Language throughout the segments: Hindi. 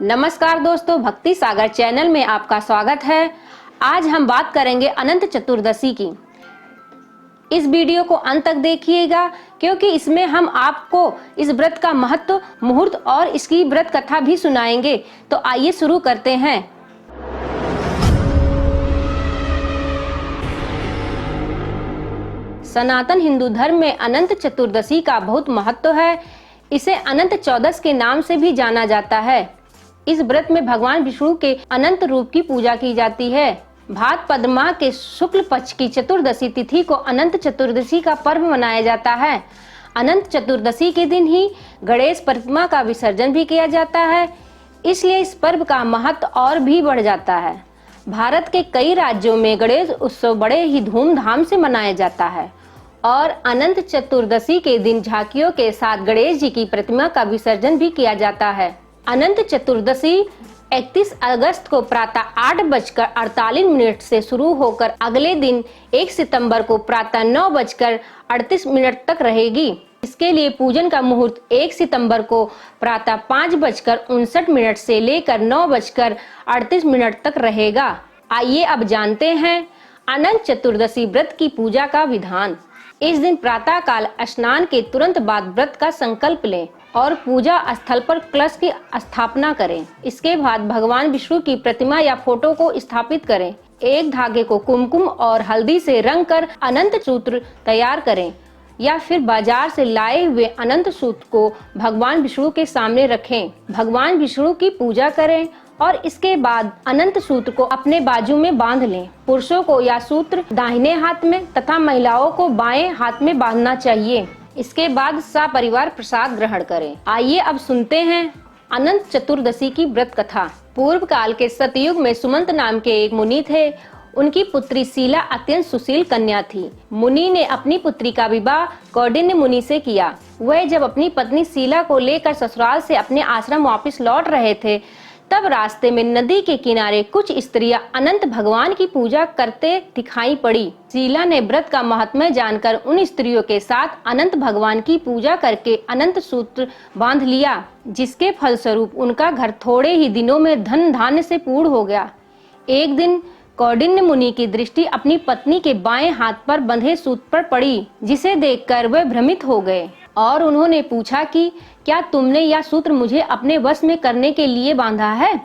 नमस्कार दोस्तों, भक्ति सागर चैनल में आपका स्वागत है। आज हम बात करेंगे अनंत चतुर्दशी की। इस वीडियो को अंत तक देखिएगा क्योंकि इसमें हम आपको इस व्रत का महत्व, मुहूर्त और इसकी व्रत कथा भी सुनाएंगे। तो आइए शुरू करते हैं। सनातन हिंदू धर्म में अनंत चतुर्दशी का बहुत महत्व है। इसे अनंत चौदस के नाम से भी जाना जाता है। इस व्रत में भगवान विष्णु के अनंत रूप की पूजा की जाती है। भाद्रपद माह के शुक्ल पक्ष की चतुर्दशी तिथि को अनंत चतुर्दशी का पर्व मनाया जाता है। अनंत चतुर्दशी के दिन ही गणेश प्रतिमा का विसर्जन भी किया जाता है, इसलिए इस पर्व का महत्व और भी बढ़ जाता है। भारत के कई राज्यों में गणेश उत्सव बड़े ही धूमधाम से मनाया जाता है और अनंत चतुर्दशी के दिन झांकियों के साथ गणेश जी की प्रतिमा का विसर्जन भी किया जाता है। अनंत चतुर्दशी 31 अगस्त को प्रातः 8:48 से शुरू होकर अगले दिन 1 सितंबर को प्रातः 9:38 तक रहेगी। इसके लिए पूजन का मुहूर्त 1 सितंबर को प्रातः 5:59 से लेकर 9:38 तक रहेगा। आइए अब जानते हैं अनंत चतुर्दशी व्रत की पूजा का विधान। इस दिन प्रातः काल स्नान के तुरंत बाद व्रत का संकल्प लें और पूजा स्थल पर कलश की स्थापना करें। इसके बाद भगवान विष्णु की प्रतिमा या फोटो को स्थापित करें। एक धागे को कुमकुम और हल्दी से रंग कर अनंत सूत्र तैयार करें या फिर बाजार से लाए हुए अनंत सूत्र को भगवान विष्णु के सामने रखें। भगवान विष्णु की पूजा करें और इसके बाद अनंत सूत्र को अपने बाजू में बांध लें। पुरुषों को यह सूत्र दाहिने हाथ में तथा महिलाओं को बाएं हाथ में बांधना चाहिए। इसके बाद सपरिवार प्रसाद ग्रहण करें। आइए अब सुनते हैं अनंत चतुर्दशी की व्रत कथा। पूर्व काल के सतयुग में सुमंत नाम के एक मुनि थे। उनकी पुत्री शीला अत्यंत सुशील कन्या थी। मुनि ने अपनी पुत्री का विवाह कौंडिन्य मुनि से किया। वह जब अपनी पत्नी शीला को लेकर ससुराल से अपने आश्रम वापस लौट रहे थे, तब रास्ते में नदी के किनारे कुछ स्त्रियां अनंत भगवान की पूजा करते दिखाई पड़ी। शीला ने व्रत का महात्म्य जानकर उन स्त्रियों के साथ अनंत भगवान की पूजा करके अनंत सूत्र बांध लिया, जिसके फलस्वरूप उनका घर थोड़े ही दिनों में धन धान्य से पूर्ण हो गया। एक दिन कौंडिन्य मुनि की दृष्टि अपनी पत्नी के बाएं हाथ पर बंधे सूत्र पर पड़ी, जिसे देखकर वह भ्रमित हो गए और उन्होंने पूछा कि क्या तुमने यह सूत्र मुझे अपने वश में करने के लिए बांधा है?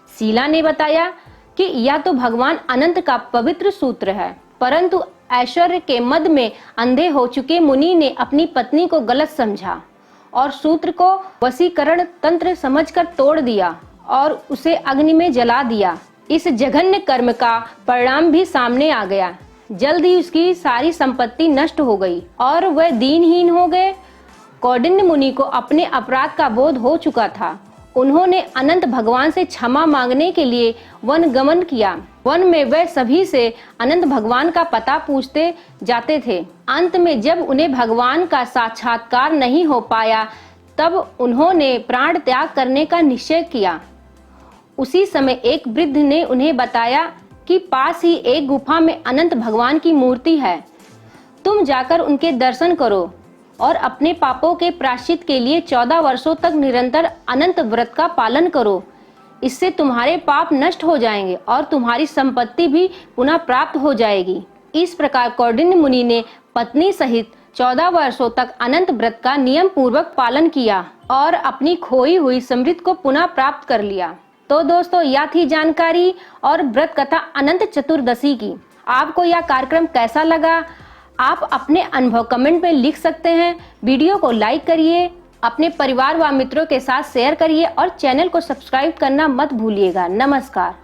शीला ने बताया कि यह तो भगवान अनंत का पवित्र सूत्र है, परंतु ऐश्वर्य के मद में अंधे हो चुके मुनि ने अपनी पत्नी को गलत समझा और सूत्र को वशीकरण तंत्र समझकर तोड़ दिया और उसे अग्नि में जला दिया। इस जघन्य कर्म का परिणाम भी सामने आ गया। जल्द ही उसकी सारी संपत्ति नष्ट हो गई और वह दीनहीन हो गए। कौंडिन्य मुनि को अपने अपराध का बोध हो चुका था। उन्होंने अनंत भगवान से क्षमा मांगने के लिए वन गमन किया। वन में वह सभी से अनंत भगवान का पता पूछते जाते थे। अंत में जब उन्हें भगवान का साक्षात्कार नहीं हो पाया, तब उन्होंने प्राण त्याग करने का निश्चय किया। उसी समय एक वृद्ध ने उन्हें बताया कि पास ही एक गुफा में अनंत भगवान की मूर्ति है। तुम जाकर उनके दर्शन करो और अपने पापों के प्रायश्चित के लिए 14 वर्षों तक निरंतर अनंत व्रत का पालन करो। इससे तुम्हारे पाप नष्ट हो जाएंगे और तुम्हारी संपत्ति भी पुनः प्राप्त हो जाएगी। इस प्रकार कौंडिन्य मुनि ने पत्नी सहित 14 वर्षों तक अनंत व्रत का नियम पूर्वक पालन किया और अपनी खोई हुई समृद्धि को पुनः प्राप्त कर लिया। तो दोस्तों, यह थी जानकारी और व्रत कथा अनंत चतुर्दशी की। आपको यह कार्यक्रम कैसा लगा? आप अपने अनुभव कमेंट में लिख सकते हैं। वीडियो को लाइक करिए, अपने परिवार व मित्रों के साथ शेयर करिए और चैनल को सब्सक्राइब करना मत भूलिएगा। नमस्कार।